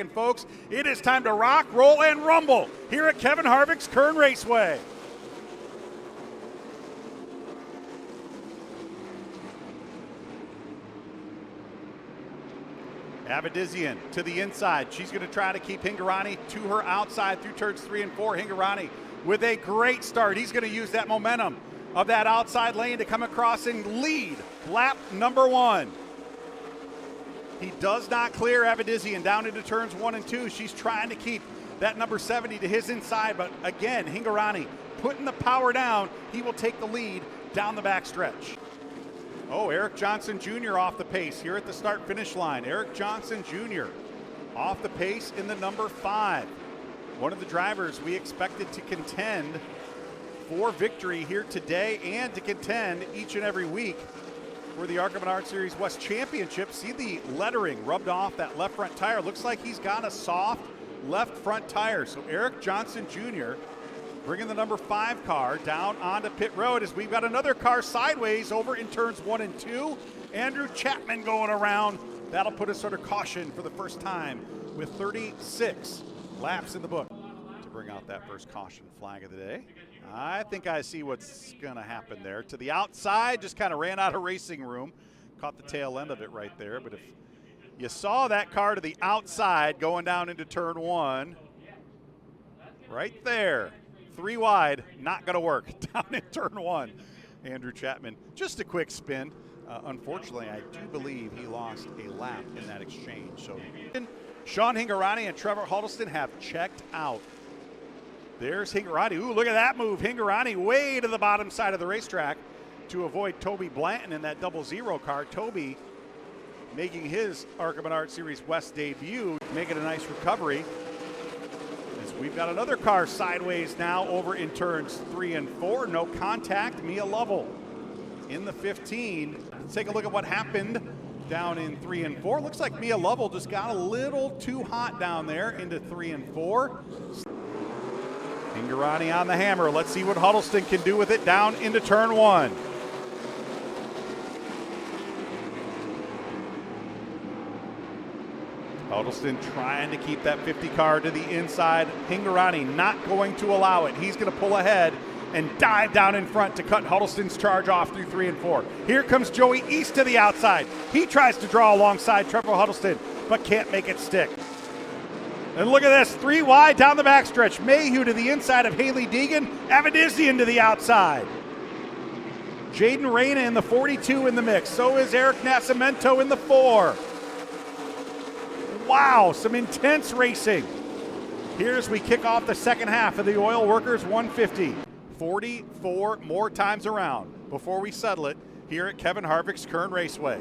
And folks, it is time to rock, roll, and rumble here at Kevin Harvick's Kern Raceway. Avidizian to the inside. She's going to try to keep Hingorani to her outside through turns 3 and 4. Hingorani with a great start. He's going to use that momentum of that outside lane to come across and lead lap number 1. He does not clear Avidizian down into turns 1 and 2. She's trying to keep that number 70 to his inside, but again, Hingorani putting the power down. He will take the lead down the backstretch. Oh, Eric Johnson Jr. off the pace here at the start-finish line. Eric Johnson Jr. off the pace in the number 5. One of the drivers we expected to contend for victory here today and to contend each and every week for the ARCA Menards Series West Championship. See the lettering rubbed off that left front tire. Looks like he's got a soft left front tire. So Eric Johnson Jr. bringing the number 5 car down onto pit road as we've got another car sideways over in turns 1 and 2. Andrew Chapman going around. That'll put us under caution for the first time with 36 laps in the book to bring out that first caution flag of the day. I think I see what's going to happen there. To the outside, just kind of ran out of racing room. Caught the tail end of it right there. But if you saw that car to the outside going down into turn 1, right there, 3 wide, not going to work down in turn 1. Andrew Chapman, just a quick spin. Unfortunately, I do believe he lost a lap in that exchange. So Sean Hingorani and Trevor Huddleston have checked out. There's Hingorani. Ooh, look at that move. Hingorani way to the bottom side of the racetrack to avoid Toby Blanton in that 00 car. Toby making his ARCA Menards Series West debut, making a nice recovery. As we've got another car sideways now over in turns 3 and 4. No contact. Mia Lovell in the 15. Let's take a look at what happened down in 3 and 4. Looks like Mia Lovell just got a little too hot down there into 3 and 4. Hingorani on the hammer. Let's see what Huddleston can do with it down into turn 1. Huddleston trying to keep that 50 car to the inside. Hingorani not going to allow it. He's going to pull ahead and dive down in front to cut Huddleston's charge off through 3 and 4. Here comes Joey East to the outside. He tries to draw alongside Trevor Huddleston, but can't make it stick. And look at this, 3 wide down the backstretch. Mayhew to the inside of Haley Deegan. Avidizian to the outside. Jaden Reyna in the 42 in the mix. So is Eric Nascimento in the 4. Wow, some intense racing. Here's we kick off the second half of the Oil Workers 150. 44 more times around before we settle it here at Kevin Harvick's Kern Raceway.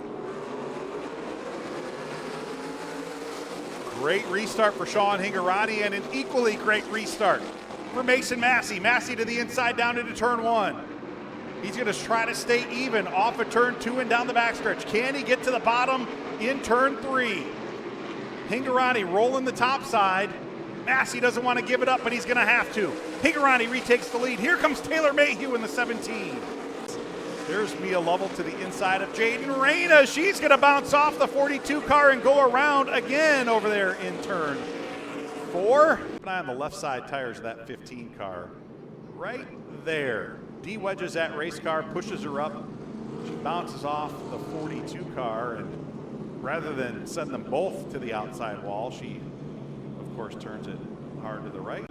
Great restart for Sean Hingorani and an equally great restart for Mason Massie. Massie to the inside down into turn 1. He's going to try to stay even off of turn 2 and down the backstretch. Can he get to the bottom in turn 3? Hingorani rolling the top side. Massie doesn't want to give it up, but he's going to have to. Hingorani retakes the lead. Here comes Taylor Mayhew in the 17. There's Mia Lovell to the inside of Jaden Reyna. She's going to bounce off the 42 car and go around again over there in turn 4. Keep an eye on the left side tires of that 15 car. Right there. De-wedges that race car, pushes her up. She bounces off the 42 car, and rather than send them both to the outside wall, she, of course, turns it hard to the right.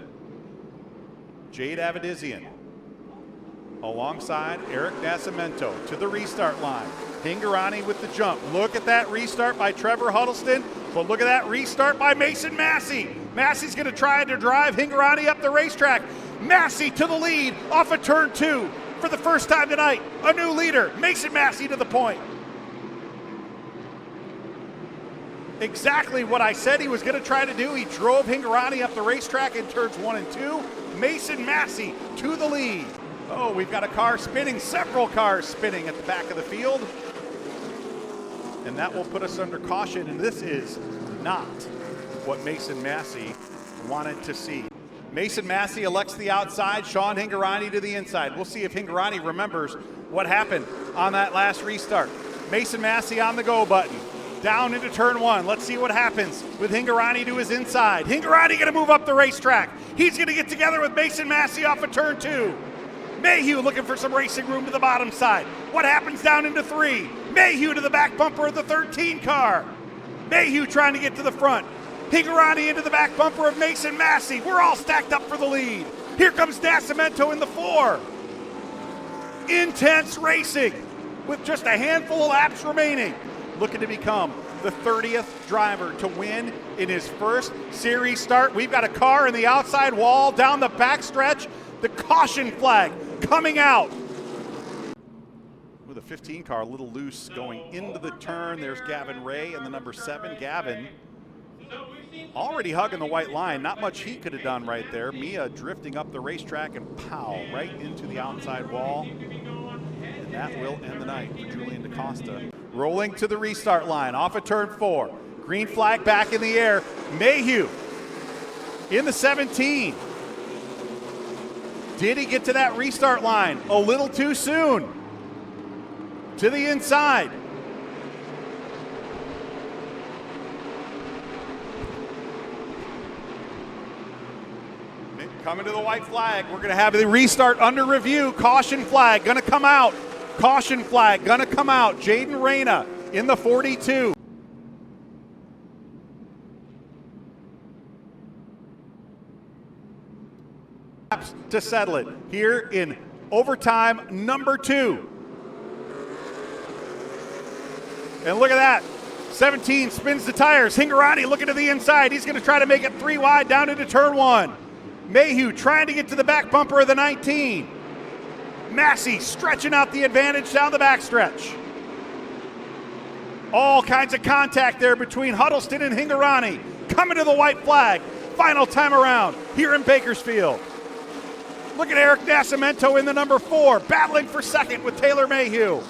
Jade Avidizian alongside Eric Nascimento to the restart line. Hingorani with the jump. Look at that restart by Trevor Huddleston, but look at that restart by Mason Massie. Massie's going to try to drive Hingorani up the racetrack. Massie to the lead off of turn 2 for the first time tonight. A new leader, Mason Massie to the point. Exactly what I said he was going to try to do. He drove Hingorani up the racetrack in turns 1 and 2. Mason Massie to the lead. Oh, we've got a car spinning, several cars spinning at the back of the field. And that will put us under caution, and this is not what Mason Massie wanted to see. Mason Massie elects the outside, Sean Hingorani to the inside. We'll see if Hingorani remembers what happened on that last restart. Mason Massie on the go button. down into turn one. Let's see what happens with Hingorani to his inside. Hingorani gonna move up the racetrack. He's gonna get together with Mason Massie off of turn two. Mayhew looking for some racing room to the bottom side. What happens down into three? Mayhew to the back bumper of the 13 car. Mayhew trying to get to the front. Hingorani into the back bumper of Mason Massie. We're all stacked up for the lead. Here comes Nascimento in the 4. Intense racing with just a handful of laps remaining. Looking to become the 30th driver to win in his first series start. We've got a car in the outside wall down the backstretch. The caution flag coming out. With a 15 car a little loose going into the turn. There's Gavin Ray and the number 7. Gavin already hugging the white line. Not much he could have done right there. Mia drifting up the racetrack and pow, right into the outside wall. And that will end the night for Julian DaCosta. Rolling to the restart line off of turn 4. Green flag back in the air. Mayhew in the 17. Did he get to that restart line a little too soon? To the inside. Coming to the white flag. We're going to have the restart under review. Caution flag going to come out. Caution flag going to come out. Jaden Reyna in the 42. To settle it here in overtime number 2. And look at that. 17 spins the tires. Hingorani looking to the inside. He's going to try to make it 3 wide down into turn 1. Mayhew trying to get to the back bumper of the 19. Massie stretching out the advantage down the backstretch. All kinds of contact there between Huddleston and Hingorani. Coming to the white flag. Final time around here in Bakersfield. Look at Eric Nascimento in the number 4, battling for second with Taylor Mayhew.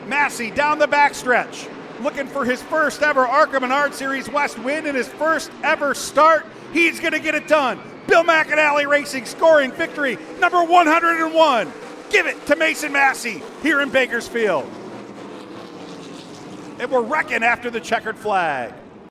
Massie down the backstretch, looking for his first ever ARCA Menards Series West win in his first ever start. He's going to get it done. Bill McAnally Racing scoring victory number 101. Give it to Mason Massie here in Bakersfield. And we're wrecking after the checkered flag.